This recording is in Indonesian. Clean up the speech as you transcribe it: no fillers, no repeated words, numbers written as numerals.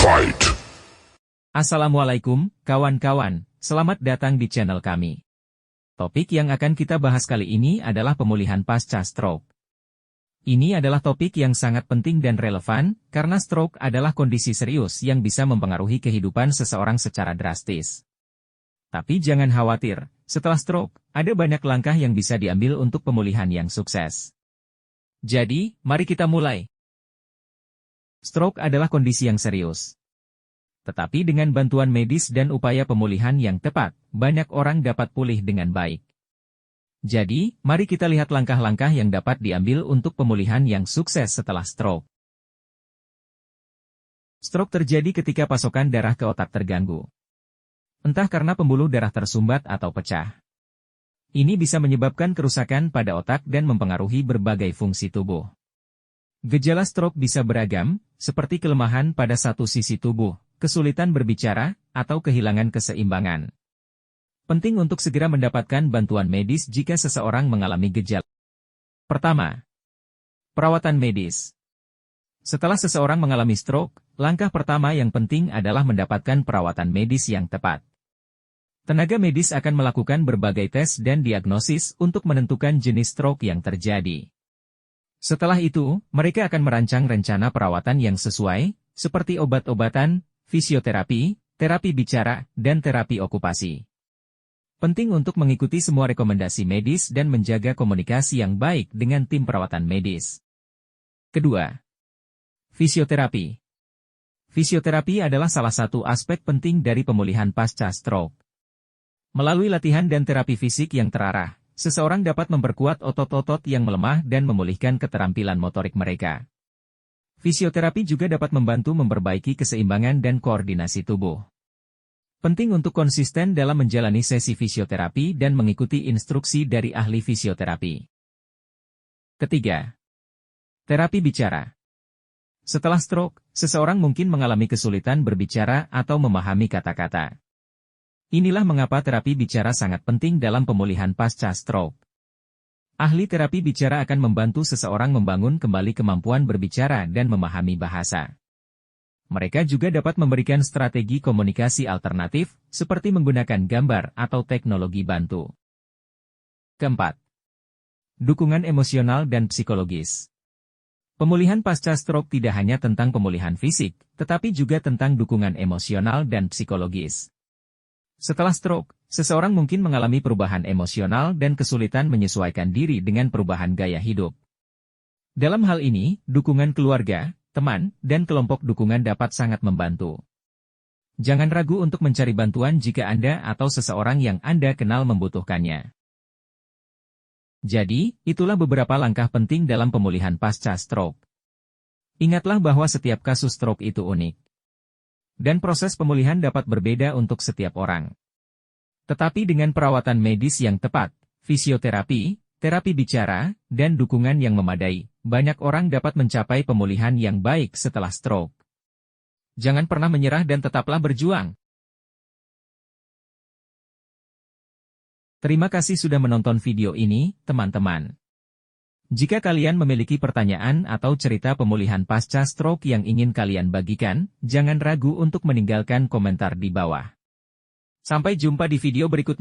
Fight. Assalamualaikum, kawan-kawan. Selamat datang di channel kami. Topik yang akan kita bahas kali ini adalah pemulihan pasca stroke. Ini adalah topik yang sangat penting dan relevan, karena stroke adalah kondisi serius yang bisa mempengaruhi kehidupan seseorang secara drastis. Tapi jangan khawatir, setelah stroke, ada banyak langkah yang bisa diambil untuk pemulihan yang sukses. Jadi, mari kita mulai. Stroke adalah kondisi yang serius. Tetapi dengan bantuan medis dan upaya pemulihan yang tepat, banyak orang dapat pulih dengan baik. Jadi, mari kita lihat langkah-langkah yang dapat diambil untuk pemulihan yang sukses setelah stroke. Stroke terjadi ketika pasokan darah ke otak terganggu. Entah karena pembuluh darah tersumbat atau pecah. Ini bisa menyebabkan kerusakan pada otak dan mempengaruhi berbagai fungsi tubuh. Gejala stroke bisa beragam, seperti kelemahan pada satu sisi tubuh, kesulitan berbicara, atau kehilangan keseimbangan. Penting untuk segera mendapatkan bantuan medis jika seseorang mengalami gejala. Pertama, perawatan medis. Setelah seseorang mengalami stroke, langkah pertama yang penting adalah mendapatkan perawatan medis yang tepat. Tenaga medis akan melakukan berbagai tes dan diagnosis untuk menentukan jenis stroke yang terjadi. Setelah itu, mereka akan merancang rencana perawatan yang sesuai, seperti obat-obatan, fisioterapi, terapi bicara, dan terapi okupasi. Penting untuk mengikuti semua rekomendasi medis dan menjaga komunikasi yang baik dengan tim perawatan medis. Kedua, fisioterapi. Fisioterapi adalah salah satu aspek penting dari pemulihan pasca stroke. Melalui latihan dan terapi fisik yang terarah, seseorang dapat memperkuat otot-otot yang melemah dan memulihkan keterampilan motorik mereka. Fisioterapi juga dapat membantu memperbaiki keseimbangan dan koordinasi tubuh. Penting untuk konsisten dalam menjalani sesi fisioterapi dan mengikuti instruksi dari ahli fisioterapi. Ketiga, terapi bicara. Setelah stroke, seseorang mungkin mengalami kesulitan berbicara atau memahami kata-kata. Inilah mengapa terapi bicara sangat penting dalam pemulihan pasca stroke. Ahli terapi bicara akan membantu seseorang membangun kembali kemampuan berbicara dan memahami bahasa. Mereka juga dapat memberikan strategi komunikasi alternatif, seperti menggunakan gambar atau teknologi bantu. Keempat, dukungan emosional dan psikologis. Pemulihan pasca stroke tidak hanya tentang pemulihan fisik, tetapi juga tentang dukungan emosional dan psikologis. Setelah stroke, seseorang mungkin mengalami perubahan emosional dan kesulitan menyesuaikan diri dengan perubahan gaya hidup. Dalam hal ini, dukungan keluarga, teman, dan kelompok dukungan dapat sangat membantu. Jangan ragu untuk mencari bantuan jika Anda atau seseorang yang Anda kenal membutuhkannya. Jadi, itulah beberapa langkah penting dalam pemulihan pasca stroke. Ingatlah bahwa setiap kasus stroke itu unik. Dan proses pemulihan dapat berbeda untuk setiap orang. Tetapi dengan perawatan medis yang tepat, fisioterapi, terapi bicara, dan dukungan yang memadai, banyak orang dapat mencapai pemulihan yang baik setelah stroke. Jangan pernah menyerah dan tetaplah berjuang. Terima kasih sudah menonton video ini, teman-teman. Jika kalian memiliki pertanyaan atau cerita pemulihan pasca stroke yang ingin kalian bagikan, jangan ragu untuk meninggalkan komentar di bawah. Sampai jumpa di video berikutnya.